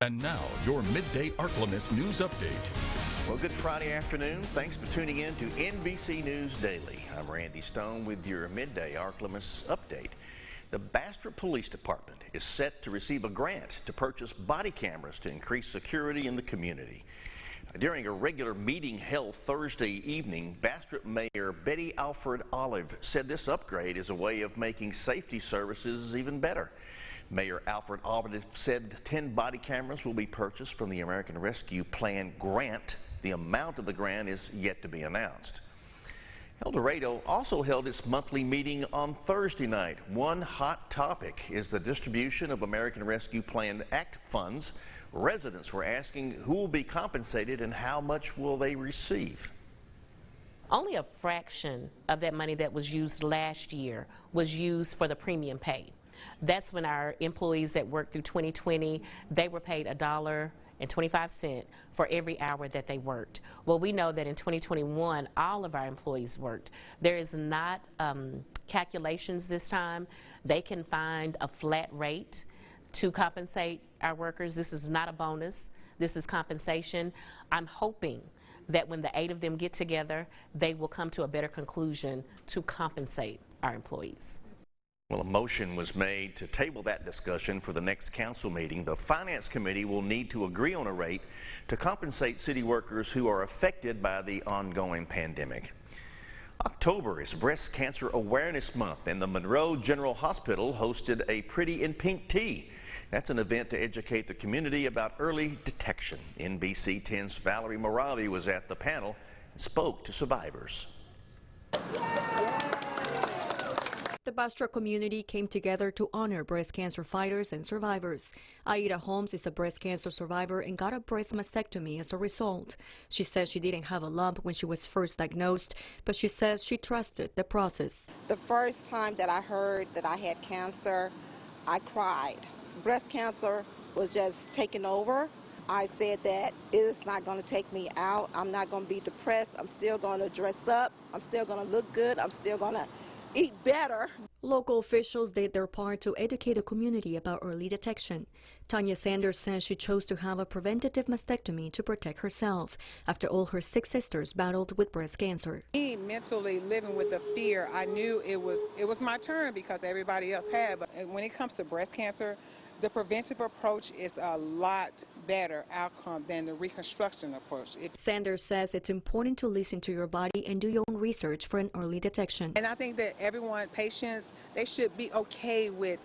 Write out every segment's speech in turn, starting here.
And now, your Midday Ark-La-Miss news update. Well, good Friday afternoon. Thanks for tuning in to NBC News Daily. I'm Randy Stone with your Midday Ark-La-Miss update. The Bastrop Police Department is set to receive a grant to purchase body cameras to increase security in the community. During a regular meeting held Thursday evening, Bastrop Mayor Betty Alfred Olive said this upgrade is a way of making safety services even better. Mayor Alfred Olive said 10 body cameras will be purchased from the American Rescue Plan grant. The amount of the grant is yet to be announced. Dorado also held its monthly meeting on Thursday night. One hot topic is the distribution of American Rescue Plan Act funds. Residents were asking who will be compensated and how much will they receive. Only a fraction of that money that was used last year was used for the premium pay. That's when our employees that worked through 2020, they were paid $1.25 for every hour that they worked. Well, we know that in 2021, all of our employees worked. There is not calculations this time. They can find a flat rate to compensate our workers. This is not a bonus. This is compensation. I'm hoping that when the 8 of them get together, they will come to a better conclusion to compensate our employees. Well, a motion was made to table that discussion for the next council meeting. The Finance Committee will need to agree on a rate to compensate city workers who are affected by the ongoing pandemic. October is Breast Cancer Awareness Month, and the Monroe General Hospital hosted a Pretty in Pink Tea. That's an event to educate the community about early detection. NBC 10's Valerie Moravi was at the panel and spoke to survivors. The Bastrop community came together to honor breast cancer fighters and survivors. Aida Holmes is a breast cancer survivor and got a breast mastectomy as a result. She says she didn't have a lump when she was first diagnosed, but she says she trusted the process. The first time that I heard that I had cancer, I cried. Breast cancer was just taking over. I said that it's not going to take me out. I'm not going to be depressed. I'm still going to dress up. I'm still going to look good. I'm still going to eat better. Local officials did their part to educate the community about early detection. Tanya Sanders says she chose to have a preventative mastectomy to protect herself after all her 6 sisters battled with breast cancer. Me mentally living with the fear, I knew it was my turn because everybody else had. But when it comes to breast cancer, the preventive approach is a lot better outcome than the reconstruction approach. Sanders says it's important to listen to your body and do your own research for an early detection. And I think that everyone, patients, they should be okay with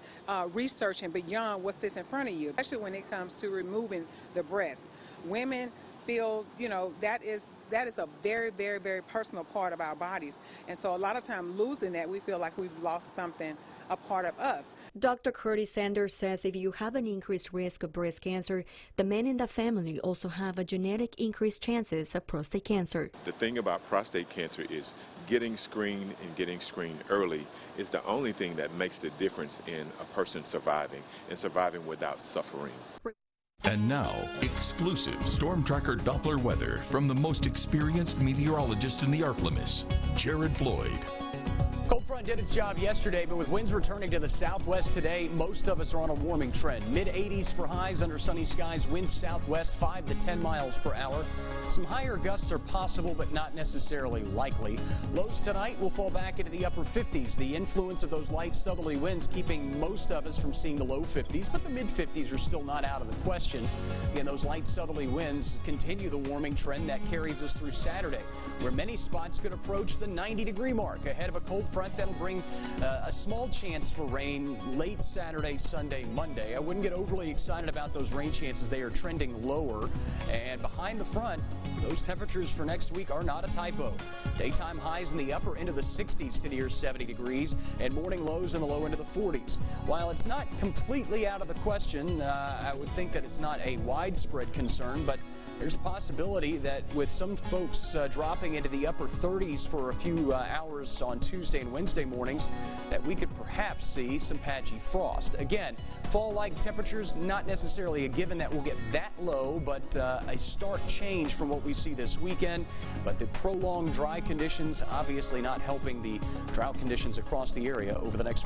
researching beyond what sits in front of you, especially when it comes to removing the breast. Women feel, that is a very, very, very personal part of our bodies. And so a lot of time losing that, we feel like we've lost something, a part of us. Dr. Curtis Sanders says if you have an increased risk of breast cancer, the men in the family also have a genetic increased chances of prostate cancer. The thing about prostate cancer is getting screened and getting screened early is the only thing that makes the difference in a person surviving and surviving without suffering. And now, exclusive Storm Tracker Doppler weather from the most experienced meteorologist in the Ark-La-Miss, Jared Floyd. Cold front did its job yesterday, but with winds returning to the southwest today, most of us are on a warming trend. Mid-80s for highs under sunny skies, winds southwest 5 to 10 miles per hour. Some higher gusts are possible, but not necessarily likely. Lows tonight will fall back into the upper 50s. The influence of those light southerly winds keeping most of us from seeing the low 50s, but the mid-50s are still not out of the question. Again, those light southerly winds continue the warming trend that carries us through Saturday, where many spots could approach the 90-degree mark ahead of a cold front that'll bring a small chance for rain late Saturday, Sunday, Monday. I wouldn't get overly excited about those rain chances. They are trending lower, and behind the front, those temperatures for next week are not a typo. Daytime highs in the upper end of the 60s to near 70 degrees and morning lows in the low end of the 40s. While it's not completely out of the question, I would think that it's not a widespread concern, but there's a possibility that with some folks dropping into the upper 30s for a few hours on Tuesday and Wednesday mornings, that we could perhaps see some patchy frost. Again, fall-like temperatures, not necessarily a given that we'll get that low, but a stark change from what we see this weekend. But the prolonged dry conditions obviously not helping the drought conditions across the area over the next